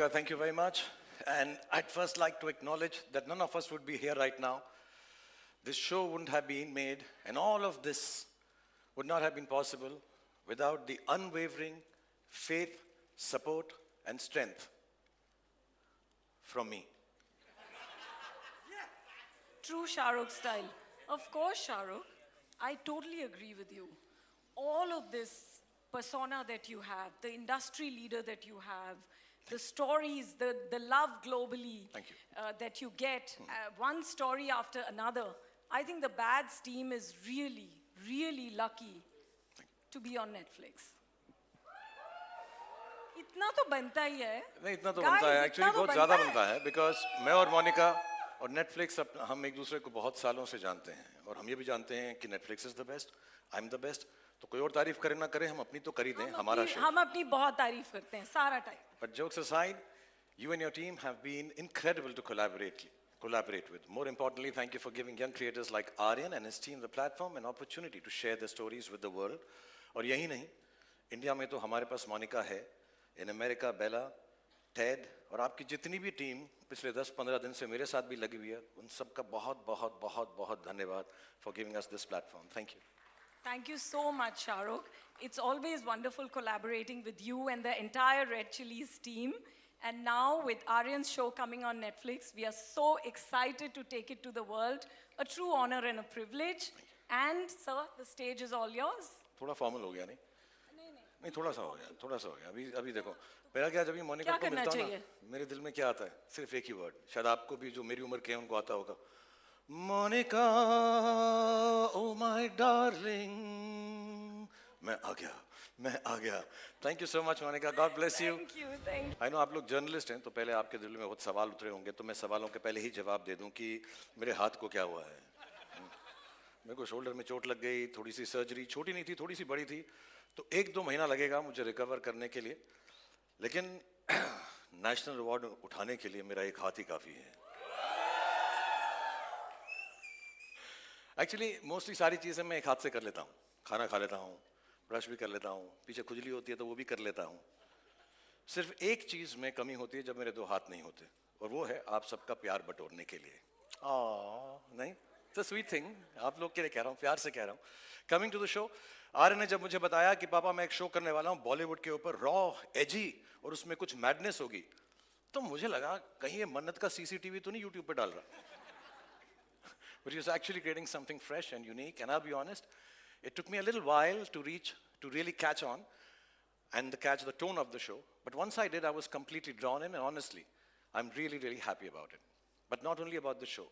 Monica, thank you very much. And I'd first like to acknowledge that none of us would be here right now. This show wouldn't have been made, and all of this would not have been possible without the unwavering faith, support, and strength from me. True Shahrukh style. Of course, Shahrukh. I totally agree with you. All of this persona that you have, the industry leader that you have, the stories, the love globally Thank you. That you get, one story after another. I think the Bads team is really, really lucky to be on Netflix. इतना तो बनता ही है. नहीं इतना तो Guys, बनता है इतना एक्चुअली तो बहुत बनता ज़्यादा है. बनता है बिकॉज मैं और मोनिका और नेटफ्लिक्स हम एक दूसरे को बहुत सालों से जानते हैं और हम ये भी जानते हैं कि Netflix is the best I am the best तो कोई और तारीफ करे ना करे हम अपनी तो कर ही दें हमारा शो हम अपनी बहुत तारीफ करते हैं सारा time. But jokes aside, you and your team have been incredible to collaborate with. More importantly, thank you for giving young creators like Aryan and his team the platform and opportunity to share their stories with the world. और यही नहीं, India में तो हमारे पास मोनिका है, in America Bela, Ted और आपकी जितनी भी टीम पिछले 10-15 दिन से मेरे साथ भी लगी हुई है, उन सबका बहुत बहुत बहुत बहुत धन्यवाद for giving us this platform. Thank you. Thank you so much, Shahrukh. It's always wonderful collaborating with you and the entire Red Chillies team. And now with Aryan's show coming on Netflix, we are so excited to take it to the world. A true honor and a privilege. And sir, the stage is all yours. थोड़ा formal हो गया नहीं? नहीं थोड़ा सा हो गया अभी देखो मेरा क्या जब ये मोनिका को मिलता हूँ ना मेरे दिल में क्या आता है सिर्फ एक ही वर्ड शायद आपको भी जो मेरी उम्र के हैं उनको आता होगा मोनिका ओ माय डार्लिंग मैं आ गया thank you so much Monica God bless you Thank you. I know आप लोग जर्नलिस्ट हैं तो पहले आपके दिल में बहुत सवाल उतरे होंगे तो मैं सवालों के पहले ही जवाब दे दूं कि मेरे हाथ को क्या हुआ है मेरे को शोल्डर में चोट लग गई थोड़ी सी सर्जरी छोटी नहीं थी थोड़ी सी बड़ी थी तो 1-2 महीना लगेगा मुझे रिकवर करने के लिए लेकिन नेशनल अवार्ड उठाने के लिए मेरा एक हाथ ही काफ़ी है एक्चुअली मोस्टली सारी चीज़ें मैं एक हाथ से कर लेता हूँ खाना खा लेता हूँ ब्रश भी कर लेता हूँ पीछे खुजली होती है तो वो भी कर लेता हूँ सिर्फ एक चीज़ में कमी होती है जब मेरे 2 हाथ नहीं होते और वो है आप सबका प्यार बटोरने के लिए नहीं इट्स अ स्वीट थिंग आप लोग के लिए कह रहा हूँ प्यार से कह रहा हूँ coming to the show Aryan ने जब मुझे बताया कि पापा मैं एक शो करने वाला हूँ बॉलीवुड के ऊपर रॉ एजी और उसमें कुछ मैडनेस होगी तो मुझे लगा कहीं ये मन्नत का सीसीटीवी तो नहीं यूट्यूब पे डाल रहा but he was actually creating something fresh and unique and I'll be honest it took me a little while to really catch on and catch the tone of the show but once I did I was completely drawn in and honestly I'm really happy about it but not only about the show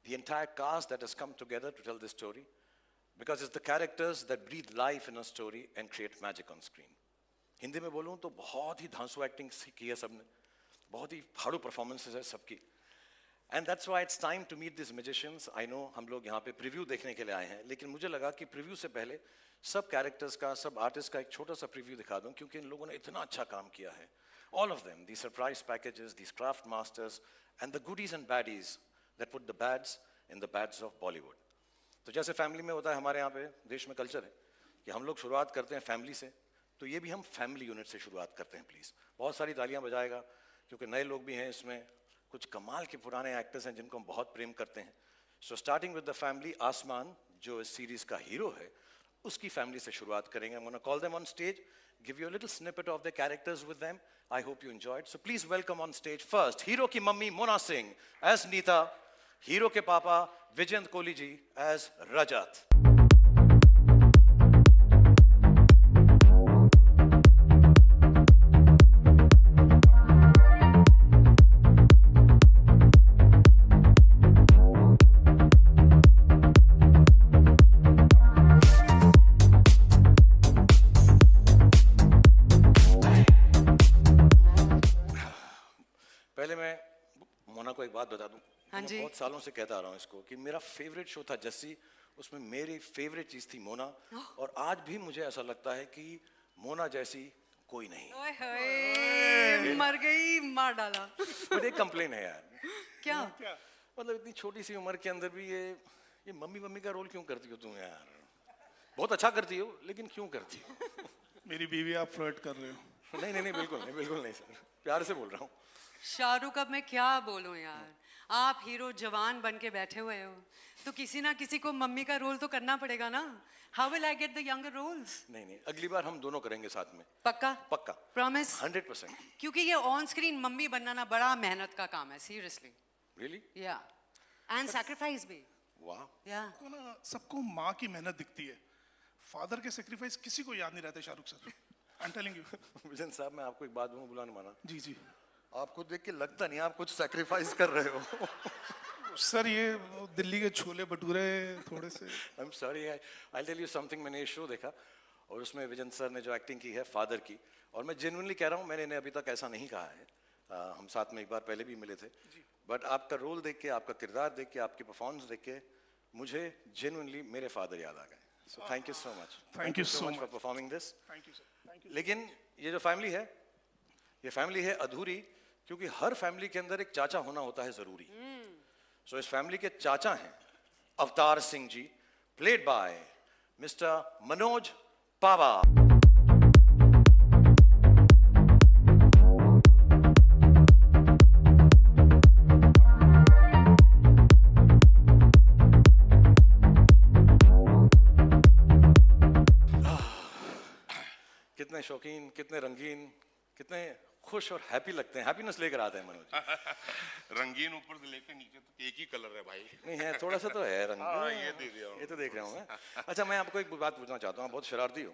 the entire cast that has come together to tell this story because it's the characters that breathe life in a story and create magic on screen. Hindi में बोलूँ तो बहुत ही धांसू acting की है सबने बहुत ही फाड़ू performances है सबकी and that's why it's time to meet this magicians I know हम लोग यहाँ पे प्रीव्यू देखने के लिए आए हैं लेकिन मुझे लगा कि प्रीव्यू से पहले सब कैरेक्टर्स का सब आर्टिस्ट का एक छोटा सा प्रीव्यू दिखा दूँ क्योंकि इन लोगों ने इतना अच्छा काम किया है all of them the surprise packages the craft masters and the goodies and baddies that put the bads in the bads of Bollywood तो जैसे फैमिली में होता है हमारे यहाँ पे देश में कल्चर है कि हम लोग शुरुआत करते हैं फैमिली से तो ये भी हम फैमिली यूनिट से शुरुआत करते हैं प्लीज़ बहुत सारी तालियां बजाएगा क्योंकि नए लोग भी हैं इसमें कुछ कमाल के पुराने एक्टर्स हैं जिनको हम बहुत प्रेम करते हैं so starting with the family आसमान जो इस सीरीज का हीरो है उसकी फैमिली से शुरुआत करेंगे I'm going to call them on stage give you a little snippet of their characters with them I hope you enjoyed so please welcome on stage first hero की mummy Mona Singh as Neeta hero के papa Vijayant Kohli ji as रजत पहले मैं मोना को एक बात बता दूं हाँ जी। बहुत सालों से कहता आ रहा हूँ इसको कि मेरा फेवरेट शो था जस्सी उसमें मेरी फेवरेट चीज थी मोना और आज भी मुझे ऐसा लगता है कि मोना जैसी कोई नहीं ओए होए, मर गई मार डाला बट एक कंप्लेन है यार क्या मतलब इतनी छोटी सी उम्र के अंदर भी ये मम्मी का रोल क्यों करती हो तुम यार बहुत अच्छा करती हो लेकिन क्यों करती हो मेरी बीवी आप फ्लर्ट कर रहे हो नहीं नहीं नहीं, बिल्कुल नहीं सर, प्यार से बोल रहा हूँ। शाहरुख, अब मैं क्या बोलूं यार, आप हीरो जवान बन के बैठे हुए हो, तो किसी ना किसी को मम्मी का रोल तो करना पड़ेगा ना। How will I get the younger roles? नहीं नहीं, अगली बार हम दोनों करेंगे साथ में, पक्का? पक्का, प्रॉमिस? 100%। क्योंकि ये ऑन स्क्रीन मम्मी बनना ना बड़ा मेहनत का काम है, सीरियसली। रियली? या एंड सैक्रिफाइस भी। वाह। या को ना सबको माँ की मेहनत दिखती है, फादर के सेक्रीफाइस किसी को याद नहीं रहते Shahrukh sir. I am telling you. Vision साहब, मैं आपको एक बात बोलूं, बुला नहीं माना, जी जी आपको देख के लगता नहीं आप कुछ सैक्रिफाइस कर रहे हो। सर, ये वो दिल्ली के छोले भटूरे थोड़े से। I am sorry, I tell you something, मैंने ये शो देखा और उसमें विजन सर ने जो एक्टिंग की है फादर की, और मैं जेन्युइनली कह रहा हूँ, मैंने इन्हें अभी तक ऐसा नहीं कहा है, हम साथ में एक बार पहले भी मिले थे, बट आपका रोल देख के, आपका किरदार देख के, आपकी परफॉर्मेंस देख के मुझे जेन्युइनली मेरे फादर याद आ गए। So thank you so much, Thank you so for much. Performing this. Thank you sir, thank you. लेकिन ये जो फैमिली है, ये फैमिली है अधूरी, क्योंकि हर फैमिली के अंदर एक चाचा होना होता है जरूरी। सो इस फैमिली के चाचा हैं Avtar Singh ji, played by mister Manoj पावा। कितने शौकीन, कितने रंगीन, कितने खुश और हैप्पी लगते हैं, हैप्पीनेस लेकर आते हैं मनोज जी। रंगीन ऊपर से लेके नीचे तक एक ही कलर है भाई। नहीं है, थोड़ा सा तो है रंग। हाँ, ये दे दिया हूँ। ये तो देख रहा हूँ मैं। अच्छा, मैं आपको एक बात पूछना चाहता हूँ, आप बहुत शरारती हो,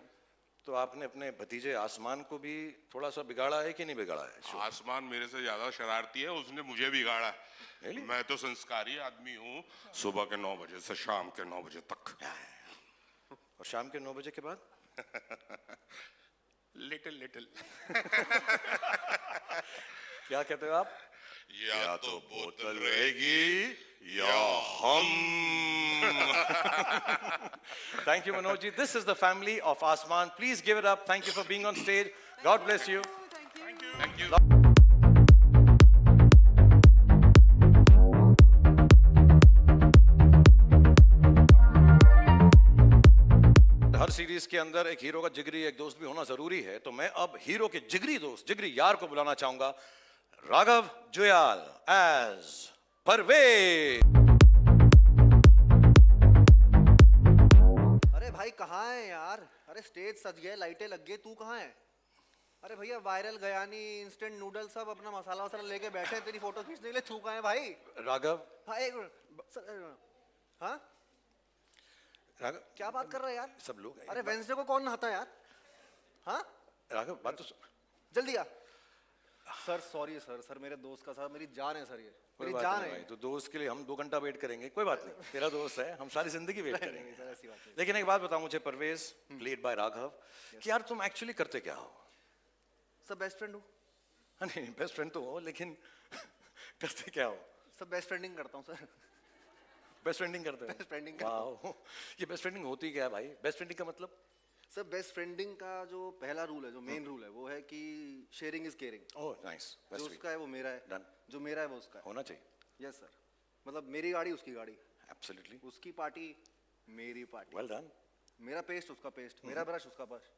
तो आपने अपने भतीजे आसमान को भी थोड़ा सा बिगाड़ा है कि नहीं बिगाड़ा है? आसमान मेरे से ज्यादा शरारती है, उसने मुझे बिगाड़ा है। Really? मैं तो संस्कारी आदमी हूँ, सुबह के 9 बजे से शाम के 9 बजे तक। और शाम के 9 बजे के बाद लिटिल लिटिल। क्या कहते हो आप? या तो बोतल रहेगी या हम। Thank you, Manoj ji. This is the family of Asman. Please give it up. Thank you for being on stage. God bless you. Thank you. Her series के अंदर एक हीरो का जिगरी एक दोस्त भी होना जरूरी है, तो मैं अब हीरो के जिगरी दोस्त, जिगरी यार को बुलाना चाहूंगा, राघव जुयाल एज परवेज। अरे भाई कहाँ है यार? अरे स्टेज सज गया, लाइटें लग गई, तू कहाँ है? अरे भैया वायरल गयानी इंस्टेंट नूडल सब अपना मसाला वसाला लेके बैठे हैं तेरी फोटो खींचने के लिए, तू कहाँ है भाई? राघव, हाँ एक मिनट हाँ राघव क्या बात कर रहा है यार? सब लोग हैं। अरे वेंसडे को कौन नहाता है यार? हाँ राघव, बात तो जल्दी आ सर। सॉरी सर, सर मेरे दोस्त का, सर मेरी जान है सर, ये कोई मेरी बात जान नहीं है भाई, तो दोस्त के लिए हम 2 घंटा वेट करेंगे, कोई बात नहीं, तेरा दोस्त है, हम सारी जिंदगी वेट नहीं करेंगे। सर, ऐसी बात नहीं। लेकिन एक बात बताओ मुझे परवेज, प्लेड बाय राघव, कि यार तुम एक्चुअली करते क्या हो? सब बेस्ट फ्रेंड हूँ। हाँ, नहीं बेस्ट फ्रेंड तो हो, लेकिन करते क्या हो? सब बेस्ट फ्रेंडिंग करता हूँ सर। बेस्ट फ्रेंडिंग करते हो? Best friending करता वाह, ये बेस्ट फ्रेंडिंग होती क्या है भाई? बेस्ट फ्रेंडिंग का मतलब? सर बेस्ट फ्रेंडिंग का जो पहला रूल है, जो मेन रूल है, वो है कि sharing is caring. Oh nice, जो उसका है वो मेरा है, Done. जो मेरा है वो उसका है। होना चाहिए। यस सर, मतलब मेरी गाड़ी उसकी गाड़ी, एब्सोल्युटली, उसकी पार्टी मेरी पार्टी, वेल डन। मेरा पेस्ट उसका पेस्ट, मेरा ब्रश उसका ब्रश,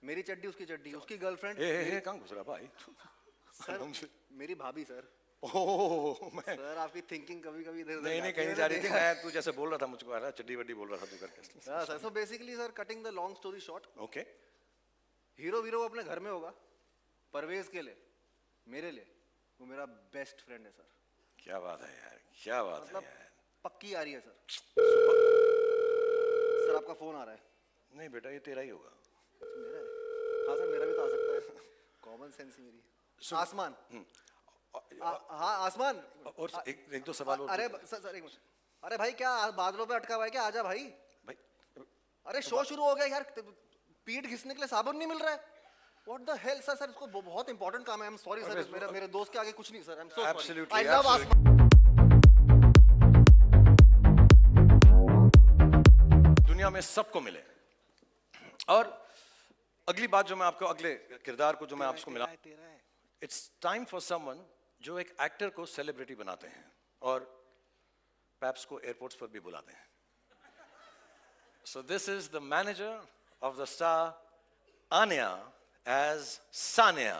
मेरी चड्डी उसकी चड्डी, उसकी गर्लफ्रेंड ए कहाँ घुस रहा भाई? सर मेरी भाभी सर। ओह मैं सर आपकी थिंकिंग कभी कभी इधर उधर नहीं जाती कहीं है, जा रही थी, मैंने मैं तू जैसे बोल रहा था मुझको आ रहा चड्डी वड्डी बोल रहा था तू करके। देखा। हाँ sir, so basically sir cutting the long story short, okay, hero वीरो अपने घर में होगा, परवेज के लिए, मेरे लिए वो मेरा बेस्ट फ्रेंड है सर। क्या बात है यार, क्या बात है मतलब यार। पक्की आ रही है सर। सर आपका फोन आ रहा है। नहीं बेटा, ये तेरा ही होगा। अच्छा, मेरा है? हाँ सर मेरा भी तो आ सकता है, कॉमन सेंस मेरी। आसमान, हाँ आसमान। और एक दो सवाल और अरे सर एक मिनट, अरे भाई क्या बादलों पे अटका हुआ है क्या? आजा भाई। भाई। अरे शो शुरू हो गया यार, पीठ घिसने के लिए साबुन नहीं मिल रहा है। What the hell sir? Sir इसको बहुत इंपॉर्टेंट काम है। I'm sorry सर, मेरे दोस्त के आगे कुछ नहीं sir. I'm so sorry. Absolutely, I love absolutely. आसमान। दुनिया में सबको मिले। और अगली बात जो मैं आपको, अगले किरदार को जो मैं आपको मिला, इट्स टाइम फॉर समवन जो एक एक्टर को सेलिब्रिटी बनाते हैं और पैप्स को एयरपोर्ट्स पर भी बुलाते हैं। So this is the manager of the star Aanya as Sania.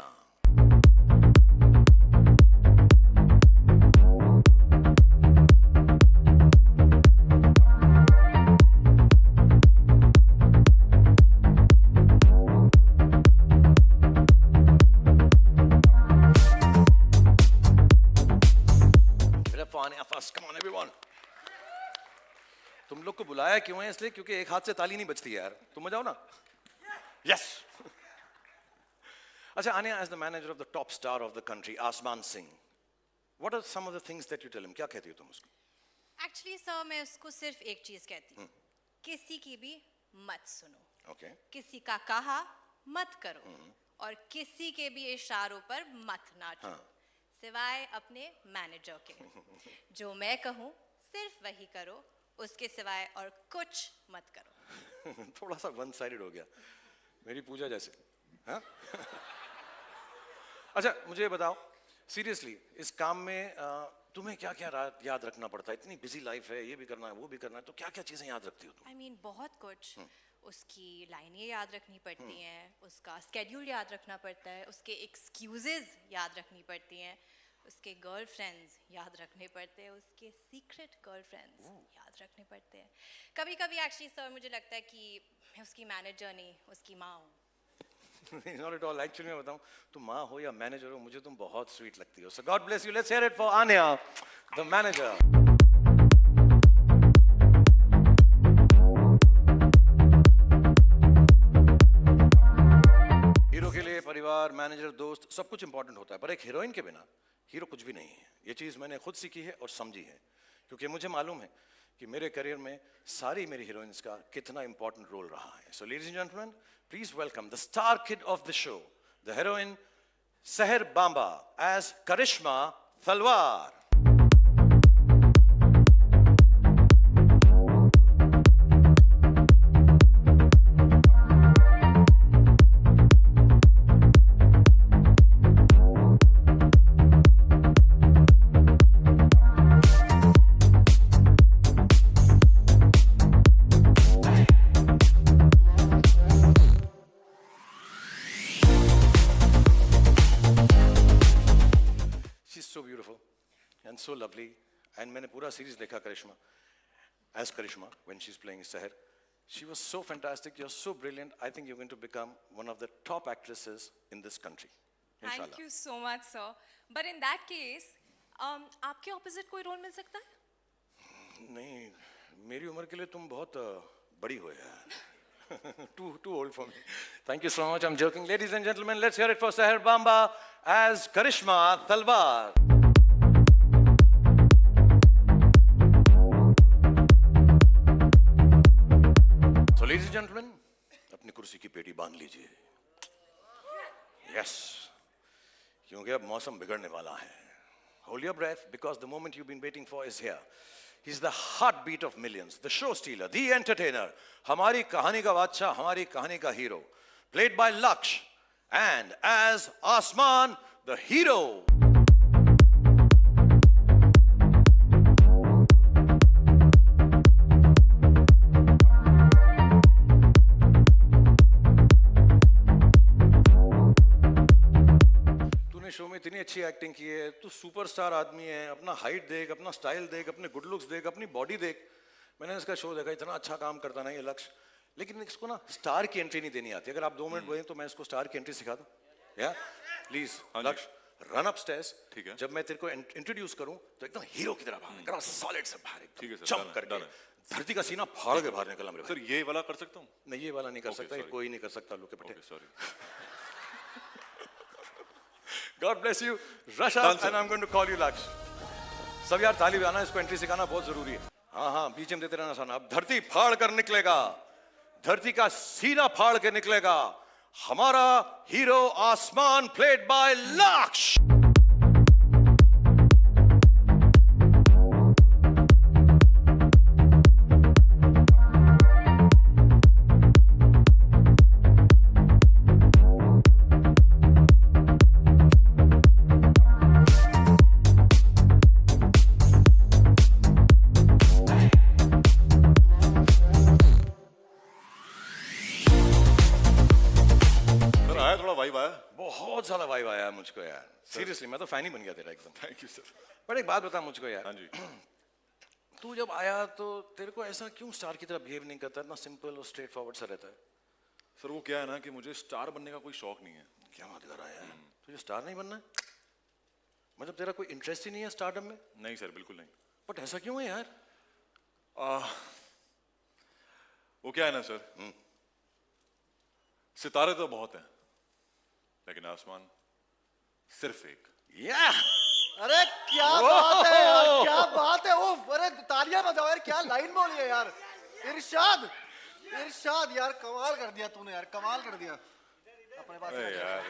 Give it up for Ania first. Come on, everyone. तुम लोग को बुलाया क्यों है? इसलिए क्योंकि एक हाथ से ताली नहीं बजती है यार. तुम बजाओ ना. Yes. अच्छा, Ania, as the manager of the top star of the country, Asman Singh, what are some of the things that you tell him? क्या कहती हो तुम उसको? एक्चुअली सर मैं उसको सिर्फ एक चीज कहती हूँ, किसी की भी मत सुनो, Okay. किसी का कहा मत करो और किसी के भी इशारों पर मत नाचो, सिवाय अपने मैनेजर के. जो मैं कहूँ सिर्फ वही करो, उसके सिवाय और कुछ मत करो. थोड़ा सा वन साइडेड हो गया, मेरी पूजा जैसे. हाँ? अच्छा, मुझे ये बताओ, सीरियसली इस काम में तुम्हें क्या क्या याद रखना पड़ता है? इतनी बिजी लाइफ है, ये भी करना है, वो भी करना है, तो क्या क्या चीजें याद रखती हो तुम? आई मीन बहुत कुछ. उसकी लाइनें याद रखनी पड़ती हैं, उसका स्केड्यूल याद रखना पड़ता है, उसके एक्सक्यूजेज याद रखनी पड़ती हैं, उसके गर्लफ्रेंड्स याद रखने पड़ते हैं, उसके सीक्रेट गर्लफ्रेंड्स याद रखने पड़ते हैं. कभी कभी एक्चुअली सर मुझे लगता है कि मैं उसकी मैनेजर नहीं, उसकी माँ हूँ. Not at all. Actually मैं बताऊं, तुम माँ हो या मैनेजर हो, मुझे तुम बहुत स्वीट लगती हो. So God bless you. Let's hear it for Ania, the manager. Hero के लिए परिवार, मैनेजर, दोस्त सब कुछ इंपॉर्टेंट होता है, पर एक हीरोइन के बिना हीरो कुछ भी नहीं है. ये चीज मैंने खुद सीखी है और समझी है, क्योंकि मुझे मालूम है कि मेरे करियर में सारी मेरी हीरोइंस का कितना इंपॉर्टेंट रोल रहा है. So ladies and gentleman, please welcome the star kid of the show, the heroine सहर बांबा एज करिश्मा तलवार. She's so beautiful and so lovely. And मैंने पूरा सीरीज देखा करिश्मा, as Karishma when she's playing Seher. She was so fantastic. You're so brilliant. I think you're going to become one of the top actresses in this country. Thank Inshallah. you so much, sir. But in that case, आपके opposite कोई role मिल सकता है? नहीं, मेरी उम्र के लिए तुम बहुत बड़ी हो यार. Too old for me. Thank you so much. I'm joking. Ladies and gentlemen, let's hear it for Seher Bamba as Karishma Talwar. So, ladies and gentlemen, अपनी कुर्सी की पेटी बांध लीजिए. Yes, क्योंकि अब मौसम बिगड़ने वाला है. Hold your breath, because the moment you've been waiting for is here. He's the heartbeat of millions, the show stealer, the entertainer. हमारी कहानी का बादशाह, हमारी कहानी का hero. Played by Laksh, and as Asman, the hero. तूने show में इतनी अच्छी एक्टिंग की है, तू सुपरस्टार आदमी है. अपना हाइट देख, अपना स्टाइल देख, अपने गुड लुक्स देख, अपनी बॉडी देख. मैंने इसका शो देखा, इतना अच्छा काम करता ना ये लक्ष्य, लेकिन इसको ना स्टार की एंट्री नहीं देनी आती. अगर आप 2 मिनट बोले तो मैं इसको स्टार की एंट्री सिखा दूं. या प्लीज लक्ष्य, रन अप स्टेयर्स. ठीक है. जब मैं तेरे को इंट्रोड्यूस करूं तो एकदम हीरो की तरह बाहर निकल, सॉलिड से बाहर. ठीक है सर, चमक done है, करके done है. धरती का सीना फाड़ के बाहर निकला मेरे सर ये वाला कर सकता हूँ? नहीं, ये वाला नहीं कर Okay, सकता, ये sorry. कोई नहीं कर सकता. लोग के पटे. Sorry. God bless you. Rush Done, up sir. and I'm going to call you Laksh. सब यार ताली बजाना, इसको एंट्री सिखाना बहुत जरूरी है. हाँ हाँ, बीच में देते रहना साना. अब धरती फाड़ कर निकलेगा, धरती का सीना फाड़ के निकलेगा हमारा हीरो आसमान, प्लेड बाय लक्ष्य. मुझको यार, सीरियसली मैं तो फैन ही बन गया तेरा एकदम। Thank you sir. बट एक बात बता मुझको यार, हाँ जी। तू जब आया तो तेरे को ऐसा क्यों स्टार की तरह बिहेव नहीं करता, इतना सिंपल और स्ट्रेट फॉरवर्ड सा रहता है? सर वो क्या है ना कि मुझे स्टार बनने का कोई शौक नहीं है। क्या बात कर रहा है यार, तुझे स्टार नहीं बनना है? मतलब तेरा कोई इंटरेस्ट ही नहीं है स्टारडम में? नहीं सर, बिल्कुल नहीं। बट ऐसा क्यों है यार? वो क्या है ना सर, सितारे तो बहुत हैं लेकिन आसमान सिर्फ एक। या अरे क्या बात है यार, क्या बात है। ओफ, अरे तालियां बजाओ यार, क्या लाइन बोली है यार। इरशाद, इरशाद यार, कमाल कर दिया तूने यार, कमाल कर दिया। अपने पास अरे रख। यार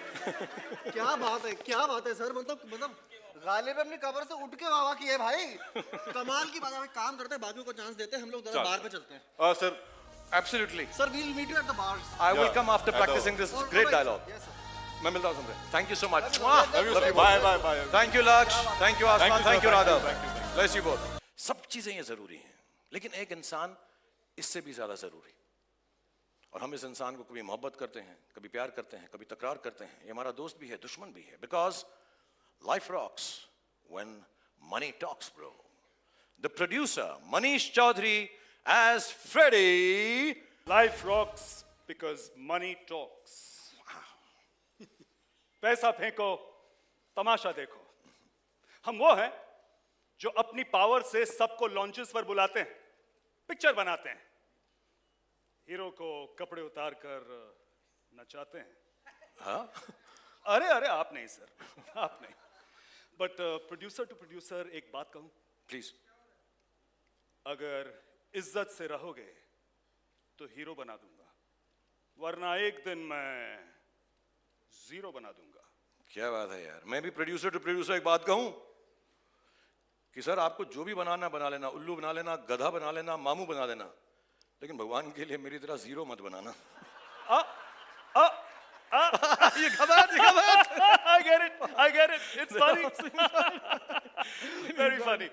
क्या बात है, क्या बात है सर। मतलब गालिब अपनी कब्र से उठ के वाह की है भाई। कमाल की बात है। काम करते हैं, बाकियों को चांस देते हैं, हम लोग जरा बाहर पे चलते हैं। Sir absolutely, sir we will meet you at the bars. I will Yeah, come after I know. Practising this great dialogue. Yes sir. मैं मिलता हूँ तुमसे। Thank you so much. Bye bye bye. Thank you Lakshya, thank you Aasmaan, sir, thank you thank you, Raghav, thank you, thank bless you बोथ। सब चीजें ये जरूरी हैं, लेकिन एक इंसान इससे भी ज्यादा जरूरी। और हम इस इंसान को कभी मोहब्बत करते हैं, कभी प्यार करते हैं, कभी तकरार करते हैं। ये हमारा दोस्त भी है, दुश्मन भी है। Because life rocks when money talks bro. The producer Manish Chaudhary as Freddy. Life rocks because money talks. पैसा फेंको, तमाशा देखो। हम वो हैं जो अपनी पावर से सबको लॉन्चेस पर बुलाते हैं, पिक्चर बनाते हैं, हीरो को कपड़े उतार कर नचाते हैं। हाँ, अरे अरे आप नहीं सर, आप नहीं। बट प्रोड्यूसर टू प्रोड्यूसर एक बात कहूं, प्लीज। अगर इज्जत से रहोगे तो हीरो बना दूंगा, वरना एक दिन मैं जीरो बना दूंगा। क्या बात है यार। मैं भी प्रोड्यूसर टू प्रोड्यूसर एक बात कहूं कि सर आपको जो भी बनाना बना लेना, उल्लू बना लेना, गधा बना लेना, मामू बना लेना, लेकिन भगवान के लिए मेरी तरह जीरो मत बनाना। ये गधा I get it, it's funny, very funny।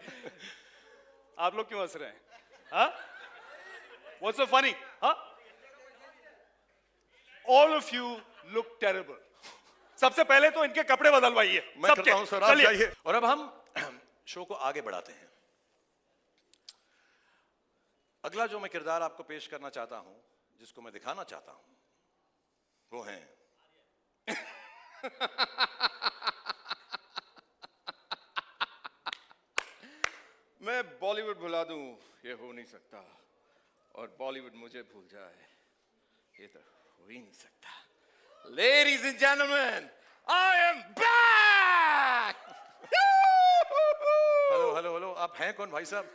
आप लोग क्यों हंस रहे हैं? हाँ? What's so funny? हाँ? All of you look terrible। सबसे पहले तो इनके कपड़े बदलवाइए। मैं करता हूं सर, आप जाइए। और अब हम शो को आगे बढ़ाते हैं। अगला जो मैं किरदार आपको पेश करना चाहता हूं, जिसको मैं दिखाना चाहता हूं, वो हैं मैं बॉलीवुड भुला दूं ये हो नहीं सकता, और बॉलीवुड मुझे भूल जाए ये तो हो ही नहीं सकता। Ladies and gentlemen, I am back! Hello hello hello, आप हैं कौन भाई साहब?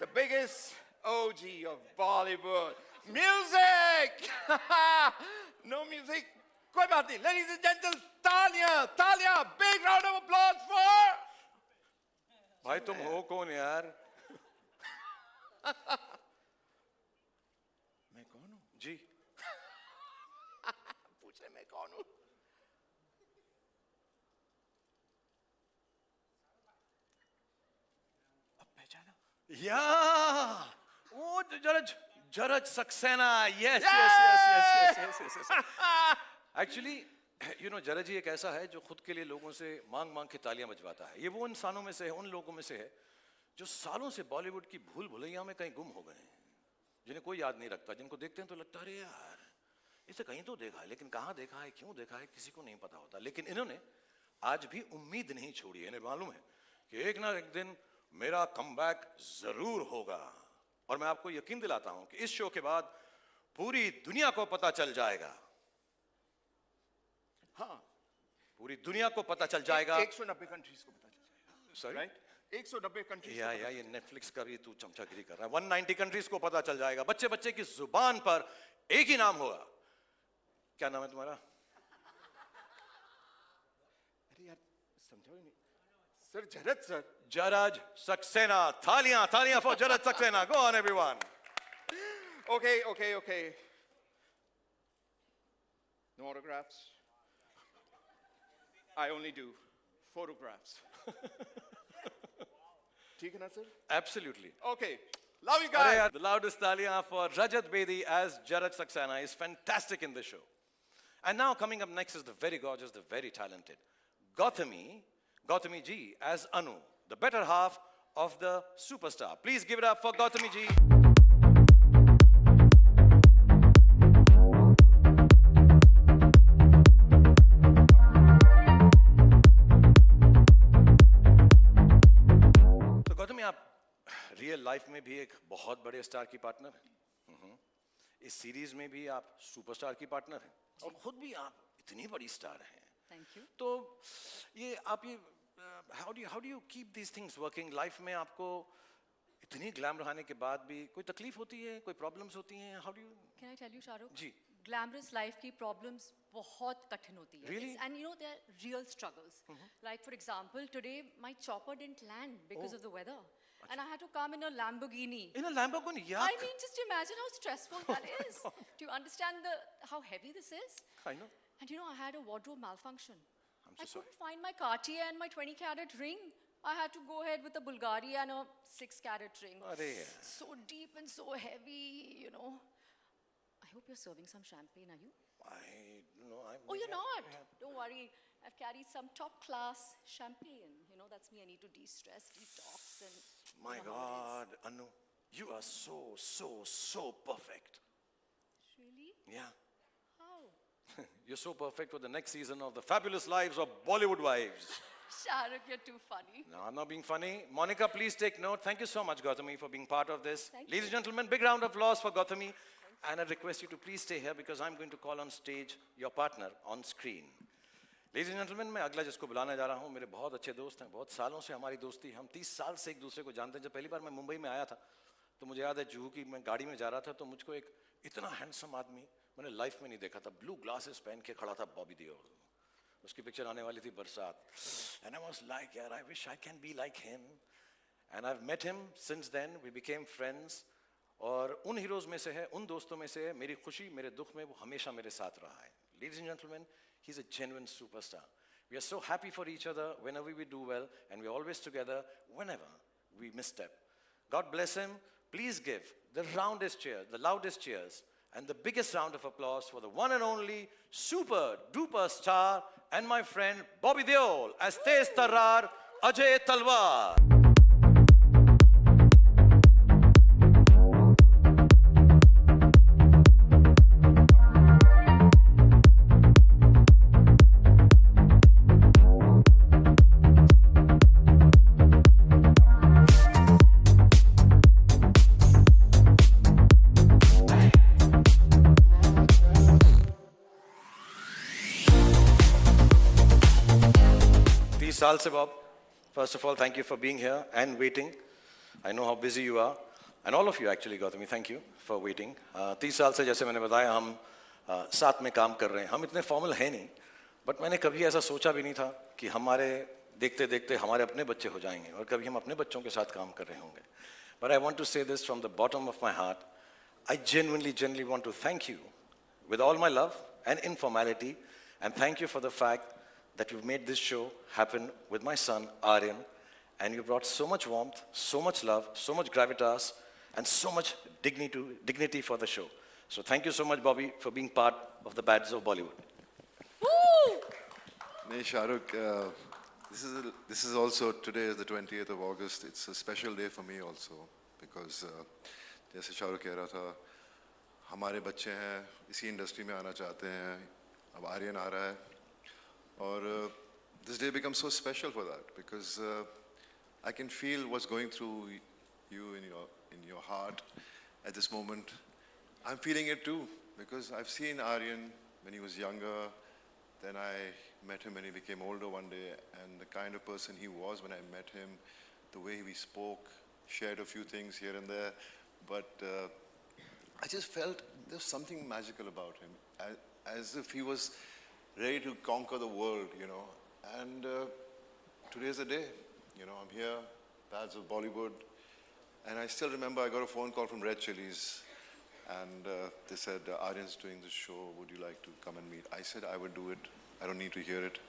The biggest OG of Bollywood. Music! No music? कोई बात नहीं। Ladies and gentlemen, तालियां, तालियां, big round of applause for... भाई तुम हो कौन यार? मैं कौन हूँ? जी, पूछ रहे मैं कौन हूँ? अब पहचाना? या वो Jaraj Jaraj Saxena. Yes yes yes yes yes yes yes. Actually you know, Jaraj ji एक ऐसा है जो खुद के लिए लोगों से मांग मांग के तालियां बजवाता है। ये वो इंसानों में से है, उन लोगों में से है जो सालों से बॉलीवुड की भूल भुलैया में कहीं गुम हो गए हैं, जिन्हें कोई याद नहीं रखता, जिनको देखते हैं तो लगता है अरे यार इसे कहीं तो देखा है, लेकिन कहाँ देखा है, क्यों देखा है, किसी को नहीं पता होता। लेकिन इन्होंने आज भी उम्मीद नहीं छोड़ी। इन्हें मालूम है कि एक ना एक दिन मेरा कमबैक जरूर होगा। और मैं आपको यकीन दिलाता हूं कि इस शो के बाद पूरी दुनिया को पता चल जाएगा। हाँ, पूरी दुनिया को पता चल जाएगा। 190 कंट्रीज को पता चल जाएगा। Sorry, right? 190 कंट्रीज। या ये नेटफ्लिक्स का भी तू चमचागिरी कर रहा है। 190 कंट्रीज को पता चल जाएगा। बच्चे बच्चे की जुबान पर एक ही नाम होगा। क्या नाम है तुम्हारा? अरे यार समझो ही नहीं सर। जरद सर। जरज सक्सेना। थालियां थालियां for Jaraj Saxena. Go on everyone. Okay. No autographs. I only do photographs. ठीक है ना sir? Absolutely. Okay. Love you Arey guys. yaar, the loudest taliyan for Rajat Bedi as Jaraj Saxena is fantastic in this show. And now coming up next is the very gorgeous, the very talented Gautami ji as Anu, the better half of the superstar. Please give it up for Gautami ji. तो गौतमी, आप real life में भी एक बहुत बड़े star की partner हैं। इस सीरीज में भी आप सुपरस्टार की पार्टनर हैं और खुद भी आप इतनी बड़ी स्टार हैं। Thank you. तो ये आप ये how do you keep these things working life में? आपको इतनी ग्लैम रहने के बाद भी कोई तकलीफ होती है, कोई प्रॉब्लम्स होती हैं? How do you? Can I tell you, Shahrukh? जी। Glamorous life की problems बहुत कठिन होती है. Really? And you know, there are real struggles. Like for example, today my chopper didn't land because of the weather. And I had to come in a Lamborghini. In a Lamborghini, I yuck. mean, just imagine how stressful that is. Do you understand how heavy this is? I know. And you know, I had a wardrobe malfunction. I'm so I sorry. couldn't find my Cartier and my 20-carat ring. I had to go ahead with a Bulgari and a 6-carat ring. Arey. So deep and so heavy, you know. I hope you're serving some champagne, are you? Oh, you're not? Don't worry. I've carried some top-class champagne. You know, that's me. I need to de-stress, detox, and... My you know how it God, Anu, you are so perfect. is. Really? Yeah. How? You're so perfect for the next season of The Fabulous Lives of Bollywood Wives. Shahrukh, you're too funny. No, I'm not being funny. Monica, please take note. Thank you so much, Gautami, for being part of this. Thank Ladies and gentlemen, big round of applause for Gautami. And I request you to please stay here because I'm going to call on stage your partner on screen. Ladies and gentlemen, मैं अगला जिसको बुलाने जा रहा हूँ, मेरे बहुत अच्छे दोस्त हैं, बहुत सालों से हमारी दोस्ती, हम 30 साल से एक दूसरे को जानते हैं। जब पहली बार मैं मुंबई में आया था, तो मुझे याद है जुहू की मैं गाड़ी में जा रहा था, तो मुझको एक इतना हैंडसम आदमी मैंने लाइफ में नहीं देखा था। ब्लू ग्लासेस पहन के खड़ा था बॉबी देओल। उसकी पिक्चर आने वाली थी बरसात। And I was like, यार, I wish I can be like him. And I've met him since then. We became friends. और उन हीरोज में से है, उन दोस्तों में से है, मेरी खुशी मेरे दुख में वो हमेशा मेरे साथ रहा है। Ladies and gentlemen, he's a genuine superstar. We are so happy for each other whenever we do well, and we're always together whenever we misstep. God bless him. Please give the loudest cheers, and the biggest round of applause for the one and only super duper star and my friend Bobby Deol as Tez Tarrar, Ajay Talwar. साल से Bob, first of all, thank you for being here and waiting. I know how busy you are, and all of you actually, Gautami, thank you for waiting. 30 साल से जैसे मैंने बताया हम साथ में काम कर रहे हैं। हम इतने फॉर्मल हैं नहीं, बट मैंने कभी ऐसा सोचा भी नहीं था कि हमारे देखते देखते हमारे अपने बच्चे हो जाएंगे और कभी हम अपने बच्चों के साथ काम कर रहे होंगे। But I want to say this from the bottom of my heart. I genuinely want to thank you with all my love and informality, and thank you for the fact that you've made this show happen with my son, Aryan, and you brought so much warmth, so much love, so much gravitas, and so much dignity for the show. So thank you so much, Bobby, for being part of the Bads of Bollywood. Woo! Hey, Shahrukh, this is also, today is the 20th of August. It's a special day for me also, because जैसे शाहरुख कह रहा था, हमारे बच्चे हैं, इसी industry में आना चाहते हैं, अब आर्यन आ रहा है, और this day becomes so special for that, because I can feel what's going through you in your heart at this moment. I'm feeling it too, because I've seen Aryan when he was younger, then I met him when he became older one day, and the kind of person he was when I met him, the way we spoke, shared a few things here and there, but I just felt there was something magical about him, as if he was ready to conquer the world, you know. And today's the day, you know, I'm here, Bads of Bollywood, and I still remember I got a phone call from Red Chillies, and they said, Aryan's doing this show, would you like to come and meet? I said I would do it, I don't need to hear it.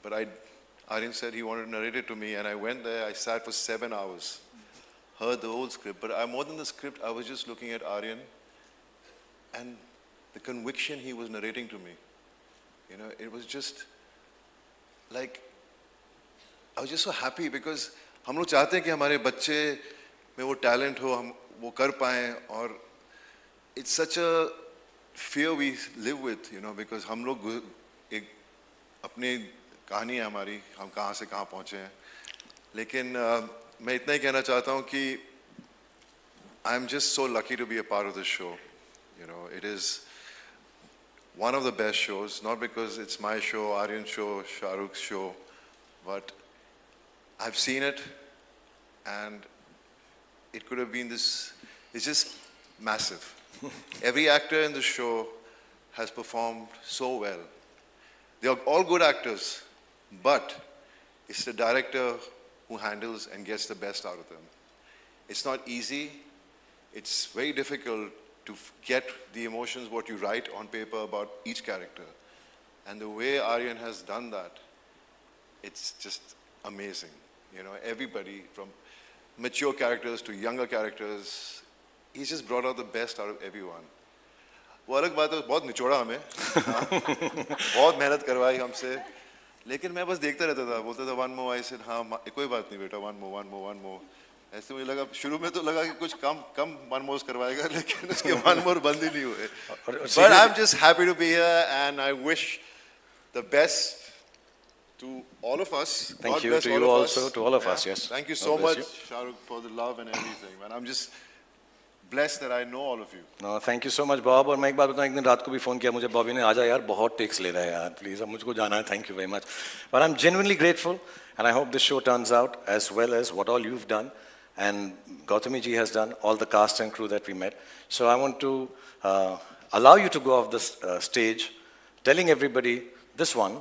But Aryan said he wanted to narrate it to me, and I went there, I sat for 7 hours, heard the whole script, but more than the script, I was just looking at Aryan, and the conviction he was narrating to me. You know, it was just like I was just so happy because हम लोग चाहते हैं कि हमारे बच्चे में वो talent हो, हम वो कर पाएं, और it's such a fear we live with, you know, because हम लोग एक अपनी कहानी है हमारी, हम कहाँ से कहाँ पहुँचे हैं, लेकिन मैं इतना ही कहना चाहता हूँ कि I'm just so lucky to be a part of this show. You know, it is one of the best shows, not because it's my show, Aryan's show, Shah Rukh's show, but I've seen it and it could have been this, it's just massive. Every actor in the show has performed so well. They are all good actors, but it's the director who handles and gets the best out of them. It's not easy. It's very difficult to get the emotions, what you write on paper about each character. And the way Aryan has done that, it's just amazing. You know, everybody from mature characters to younger characters, he's just brought out the best out of everyone. वो अलग बात है, बहुत निचोड़ा हमें, बहुत मेहनत करवाई हमसे, लेकिन मैं बस देखता रहता था, बोलता था one more, I said हाँ कोई बात नहीं बेटा, one more. ऐसे मुझे लगा, शुरू में तो लगा कि कुछ कम one more करवाएगा, लेकिन उसके one more बंद ही नहीं हुए. But I'm just happy to be here and I wish the best to all of us. Thank you, to you also, to all of us, yes. Thank you God so bless much, you. Shah Rukh, for the love and everything, man. I'm just blessed that I know all of you. No, thank you so much, Bob. और मैं एक बात बताऊं, एक दिन रात को भी फोन किया मुझे बॉबी ने, आजा यार बहुत टेक्स ले रहा है यार, प्लीज अब मुझको जाना है, thank you very much. But I'm genuinely grateful and I hope this show turns out as well as what all you've done and Gautami ji has done, all the cast and crew that we met. So I want to allow you to go off this stage telling everybody this one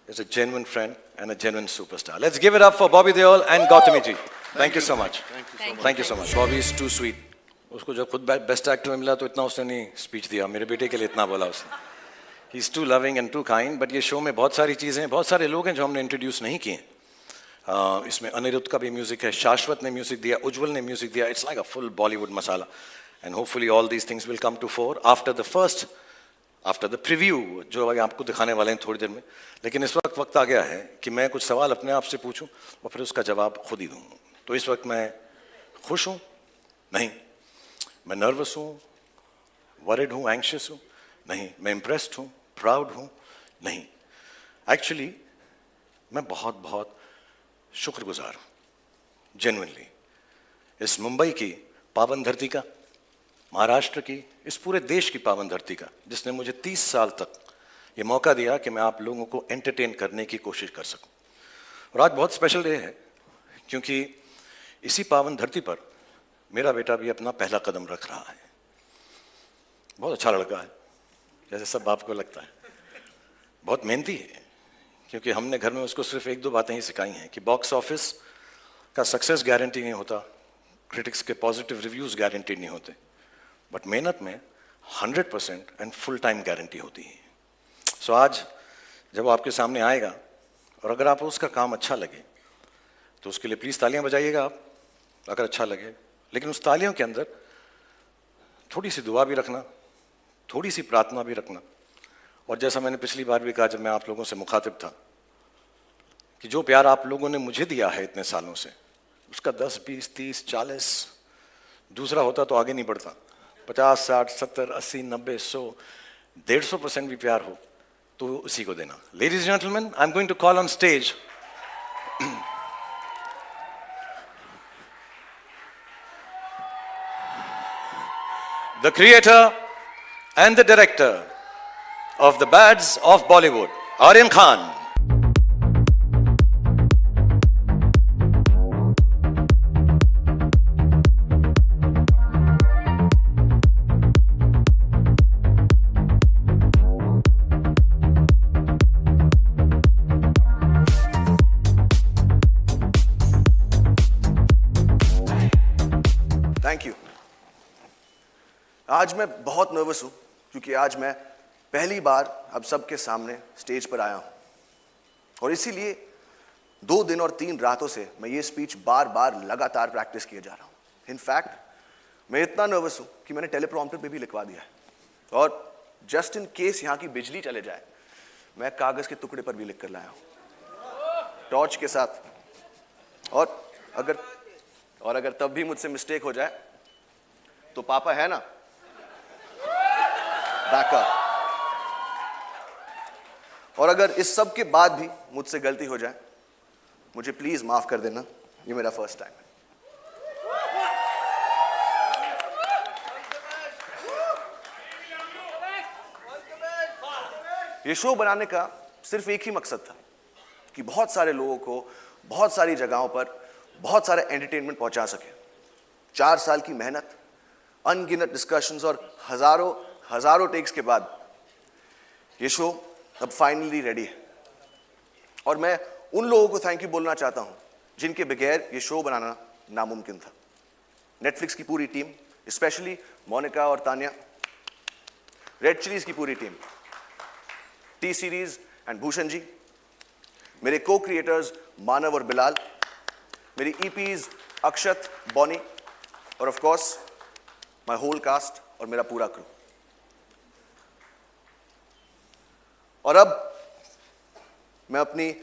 is a genuine friend and a genuine superstar. Let's give it up for Bobby Deol and Gautami ji. Thank you so much. Thank you so much. Bobby is too sweet. उसको जब खुद best actor में मिला तो इतना उसने नहीं speech दिया, मेरे बेटे के लिए इतना बोला उसने. He is too loving and too kind. But ये शो में बहुत सारी चीज़ें हैं, बहुत सारे लोग हैं जो हमने इंट्रोड्यूस नहीं किए. इसमें अनिरुद्ध का भी म्यूजिक है, शाश्वत ने म्यूजिक दिया, उज्जवल ने म्यूजिक दिया. It's like a full Bollywood masala and hopefully all these things will come to fore after the preview जो अभी आपको दिखाने वाले हैं थोड़ी देर में. लेकिन इस वक्त आ गया है कि मैं कुछ सवाल अपने आप से पूछूं और फिर उसका जवाब खुद ही दूं. तो इस वक्त मैं खुश हूं? नहीं. मैं नर्वस हूँ, वरिड हूँ, एंक्शियस हूँ? नहीं. मैं इम्प्रेस्ड हूँ, प्राउड हूँ? नहीं. एक्चुअली मैं बहुत बहुत शुक्रगुजार हूँ, जेन्युइनली, इस मुंबई की पावन धरती का, महाराष्ट्र की, इस पूरे देश की पावन धरती का, जिसने मुझे 30 साल तक ये मौका दिया कि मैं आप लोगों को एंटरटेन करने की कोशिश कर सकूं. और आज बहुत स्पेशल डे है क्योंकि इसी पावन धरती पर मेरा बेटा भी अपना पहला कदम रख रहा है. बहुत अच्छा लड़का है, जैसे सब बाप को लगता है. बहुत मेहनती है क्योंकि हमने घर में उसको सिर्फ 1-2 बातें ही सिखाई हैं कि बॉक्स ऑफिस का सक्सेस गारंटी नहीं होता, क्रिटिक्स के पॉजिटिव रिव्यूज़ गारंटी नहीं होते, बट मेहनत में 100% एंड फुल टाइम गारंटी होती है. सो आज जब वो आपके सामने आएगा और अगर आपको उसका काम अच्छा लगे तो उसके लिए प्लीज़ तालियां बजाइएगा आप, अगर अच्छा लगे. लेकिन उस तालियों के अंदर थोड़ी सी दुआ भी रखना, थोड़ी सी प्रार्थना भी रखना. और जैसा मैंने पिछली बार भी कहा जब मैं आप लोगों से मुखातिब था कि जो प्यार आप लोगों ने मुझे दिया है इतने सालों से, उसका 10, 20, 30, 40 दूसरा होता तो आगे नहीं बढ़ता. 50, 60, 70, 80, 90, 100, 150% भी प्यार हो तो उसी को देना. Ladies and gentleman, I am going to call on stage the creator and the director of the Bads of Bollywood, Aryan Khan. Thank you. आज मैं बहुत नर्वस हूँ क्योंकि आज मैं पहली बार अब सबके सामने स्टेज पर आया हूँ और इसीलिए 2 दिन और 3 रातों से मैं ये स्पीच बार बार लगातार प्रैक्टिस किए जा रहा हूँ. इनफैक्ट मैं इतना नर्वस हूँ कि मैंने टेलीप्रॉम्प्टर पे भी लिखवा दिया है और जस्ट इन केस यहाँ की बिजली चले जाए मैं कागज़ के टुकड़े पर भी लिख कर लाया हूँ. टॉर्च के साथ, और अगर तब भी मुझसे मिस्टेक हो जाए तो पापा है ना बैकअप। और अगर इस सब के बाद भी मुझसे गलती हो जाए, मुझे प्लीज माफ कर देना, ये मेरा फर्स्ट टाइम है। ये शो बनाने का सिर्फ एक ही मकसद था कि बहुत सारे लोगों को बहुत सारी जगहों पर बहुत सारे एंटरटेनमेंट पहुंचा सके। 4 साल की मेहनत, अनगिनत डिस्कशंस और हजारों टेक्स के बाद ये शो अब फाइनली रेडी है। और मैं उन लोगों को थैंक यू बोलना चाहता हूं जिनके बगैर ये शो बनाना नामुमकिन था। नेटफ्लिक्स की पूरी टीम, स्पेशली मोनिका और तानिया, रेड चिलीज की पूरी team, T series and Bhushan ji, मेरे को क्रिएटर्स मानव और बिलाल, मेरी ईपीज अक्षत, बॉनी, और of course my whole cast और मेरा पूरा क्रू। और अब मैं अपनी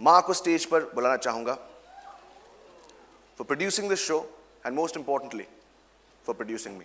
मां को स्टेज पर बुलाना चाहूंगा for producing this show and most importantly for producing me.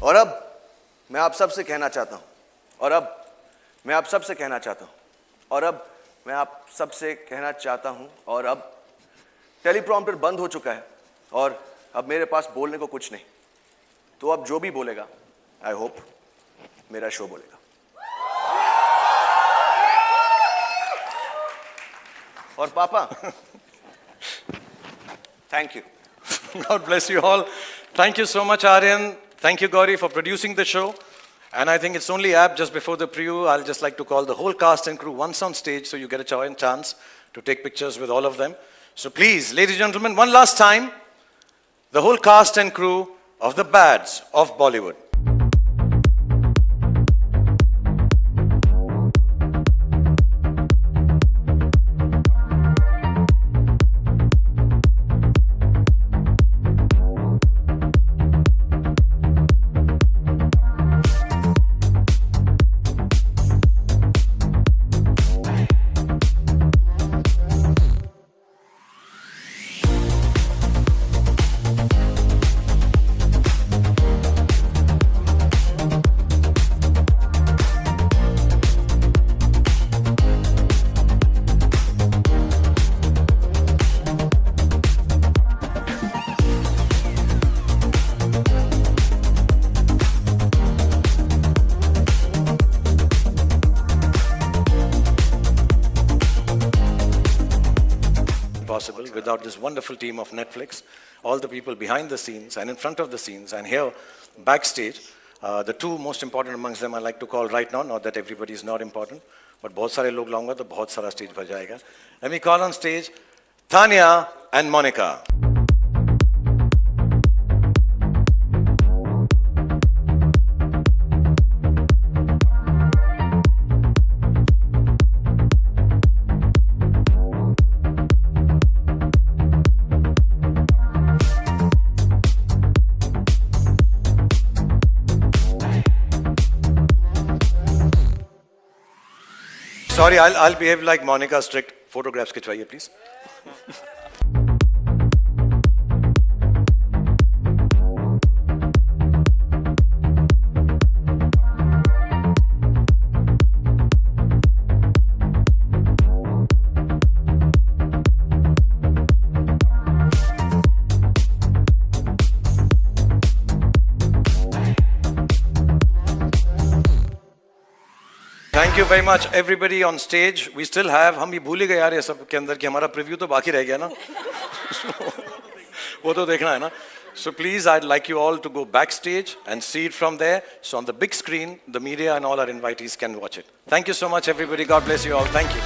और अब मैं आप सबसे कहना चाहता हूं, और अब मैं आप सबसे कहना चाहता हूं, और अब मैं आप सबसे कहना चाहता हूं, और अब टेलीप्रॉम्प्टर बंद हो चुका है और अब मेरे पास बोलने को कुछ नहीं। तो अब जो भी बोलेगा, आई होप मेरा शो बोलेगा। और पापा, thank you. God bless you all. Thank you so much, Aryan. Thank you, Gauri, for producing the show. And I think it's only apt, just before the preview, I'll just like to call the whole cast and crew once on stage so you get a chance to take pictures with all of them. So please, ladies and gentlemen, one last time, the whole cast and crew of the Bads of Bollywood. Possible without this wonderful team of Netflix, all the people behind the scenes and in front of the scenes and here backstage. The two most important amongst them I like to call right now, not that everybody is not important, but बहुत सारे लोग लाऊंगा तो बहुत सारा stage भर जाएगा. Let me call on stage Tanya and Monica. Sorry, I'll behave like Monica, strict. Photographs खिंचवाइए please. Thank you very much, everybody on stage. We still have, हम ये भूल ही गए यार ये सब के अंदर कि हमारा प्रीव्यू तो बाकी रह गया ना. वो तो देखना है ना. So please, I'd like you all to go backstage and see it from there. So on the big screen, the media and all our invitees can watch it. Thank you so much, everybody. God bless you all. Thank you.